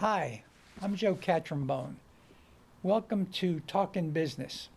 Hi, I'm Joe Catrambone. Welcome to Talkin Business.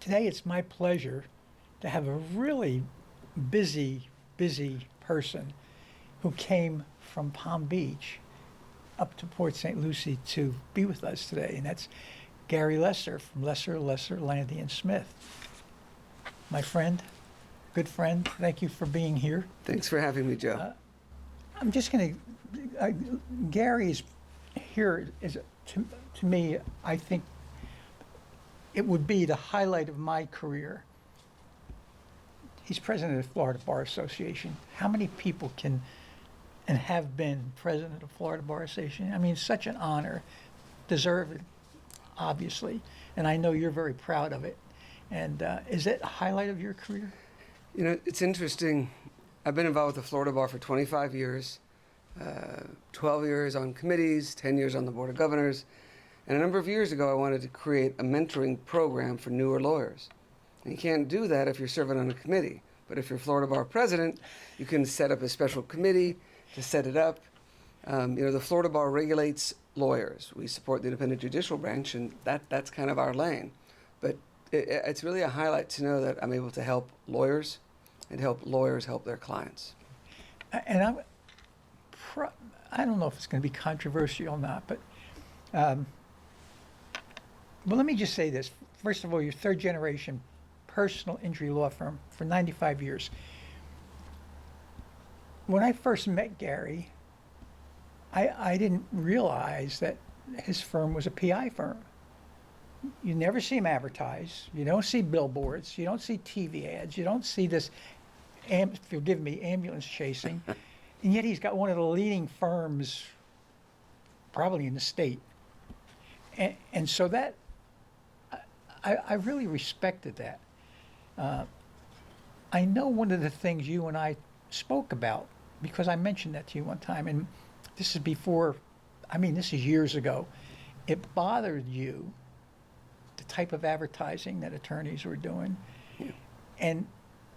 Today it's my pleasure to have a really busy person who came from Palm Beach up to Port St. Lucie to be with us today, and that's Gary Lesser from Lesser, Landy and Smith. My friend, good friend, thank you for being here. Thanks for having me, Joe. I'm just going to, Gary's here is, to me, I think it would be the highlight of my career. He's president of the Florida Bar Association. How many people can and have been president of Florida Bar Association? I mean, it's such an honor, deserved, obviously, and I know you're very proud of it. And is it a highlight of your career? You know, it's interesting. I've been involved with the Florida Bar for 25 years, 12 years on committees, 10 years on the Board of Governors. And a number of years ago, I wanted to create a mentoring program for newer lawyers. And you can't do that if you're serving on a committee. But if you're Florida Bar president, you can set up a special committee to set it up. The Florida Bar regulates lawyers. We support the independent judicial branch, and that's kind of our lane. But it's really a highlight to know that I'm able to help lawyers and help lawyers help their clients. And I don't know if it's going to be controversial or not, but well, let me just say this. First of all, you're third generation personal injury law firm for 95 years. When I first met Gary, I didn't realize that his firm was a PI firm. You never see him advertise. You don't see billboards. You don't see TV ads. You don't see this, forgive me, ambulance chasing. And yet he's got one of the leading firms probably in the state. And so that, I really respected that. I know one of the things you and I spoke about, because I mentioned that to you one time, and this is this is years ago. It bothered you, the type of advertising that attorneys were doing. Yeah. And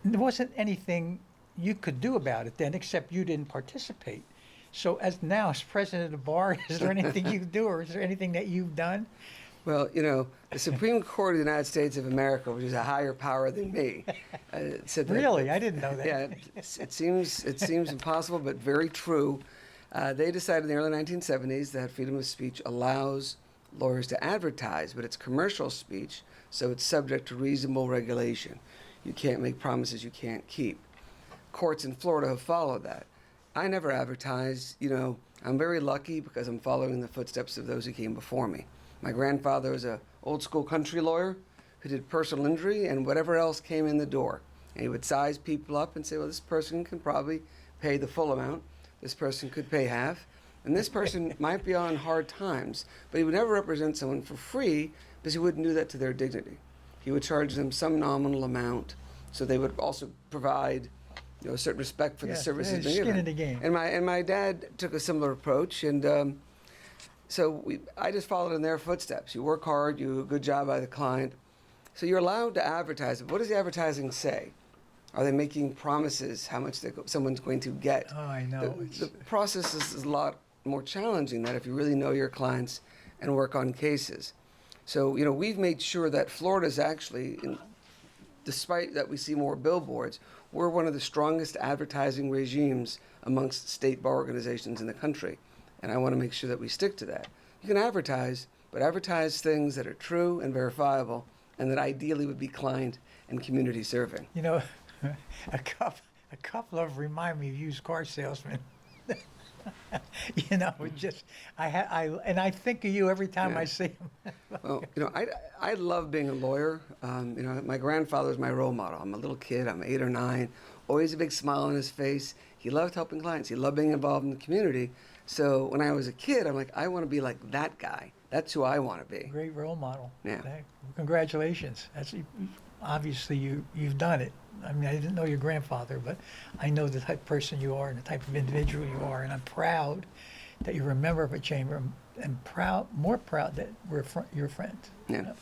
there wasn't anything you could do about it then, except you didn't participate. So as president of the bar, is there anything you can do, or is there anything that you've done? Well, the Supreme Court of the United States of America, which is a higher power than me, said that. Really? I didn't know that. Yeah, it seems impossible, but very true. They decided in the early 1970s that freedom of speech allows lawyers to advertise, but it's commercial speech, so it's subject to reasonable regulation. You can't make promises you can't keep. Courts in Florida have followed that. I never advertised. I'm very lucky because I'm following the footsteps of those who came before me. My grandfather was an old school country lawyer who did personal injury and whatever else came in the door. And he would size people up and say, well, this person can probably pay the full amount. This person could pay half. And this person might be on hard times, but he would never represent someone for free because he wouldn't do that to their dignity. He would charge them some nominal amount, so they would also provide a certain respect for the services being given. Skin in the game. And my dad took a similar approach, and I just followed in their footsteps. You work hard, you do a good job by the client, so you're allowed to advertise. But what does the advertising say? Are they making promises how much someone's going to get? Oh, I know. The process is a lot more challenging than if you really know your clients and work on cases. So, we've made sure that Florida's actually, despite that we see more billboards, we're one of the strongest advertising regimes amongst state bar organizations in the country. And I want to make sure that we stick to that. You can advertise, but advertise things that are true and verifiable and that ideally would be client and community serving. A couple of remind me of used car salesmen. I think of you every time I see them. Well, I love being a lawyer. My grandfather was my role model. I'm a little kid. I'm 8 or 9. Always a big smile on his face. He loved helping clients. He loved being involved in the community. So when I was a kid, I'm like, I want to be like that guy. That's who I want to be. Great role model. Yeah. Congratulations. Obviously, you've done it. I mean, I didn't know your grandfather, but I know the type of person you are and the type of individual you are, and I'm proud that you're a member of a chamber, and more proud that we're your friends. Yeah.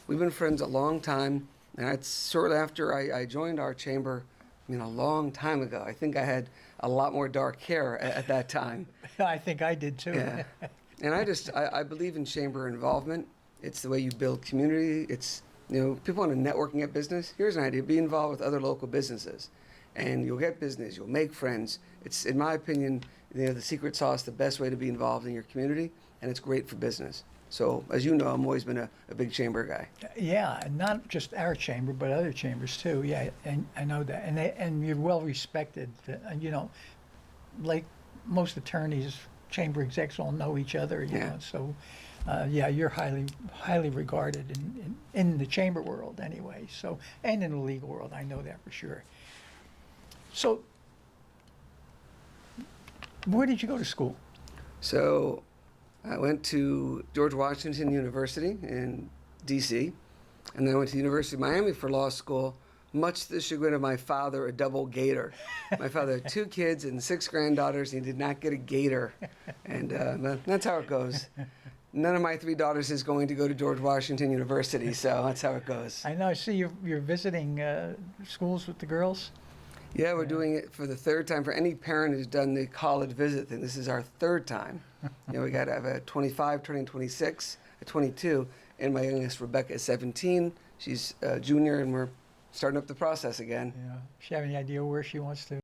We've been friends a long time, and it's shortly after I joined our chamber, a long time ago. I think I had a lot more dark hair at that time. I think I did too. Yeah. And I believe in chamber involvement. It's the way you build community. It's, people want to network and get business. Here's an idea: be involved with other local businesses, and you'll get business. You'll make friends. It's, in my opinion, the secret sauce, the best way to be involved in your community, and it's great for business. So, as you know, I've always been a big chamber guy. Yeah, and not just our chamber, but other chambers too. Yeah, and I know that, and you're well respected. Like most attorneys, chamber execs all know each other. You know, so yeah, you're highly regarded in the chamber world anyway. So, and in the legal world, I know that for sure. So, where did you go to school? So, I went to George Washington University in D.C., and then I went to the University of Miami for law school, much to the chagrin of my father, a double gator. My father had 2 kids and 6 granddaughters, and he did not get a gator. And that's how it goes. None of my 3 daughters is going to go to George Washington University, so that's how it goes. I know. I see you're visiting schools with the girls. Yeah, we're doing it for the 3rd time. For any parent who's done the college visit thing, this is our 3rd time. We got to have a 25 turning 26, a 22, and my youngest, Rebecca, is 17. She's a junior, and we're starting up the process again. Yeah. Does she have any idea where she wants to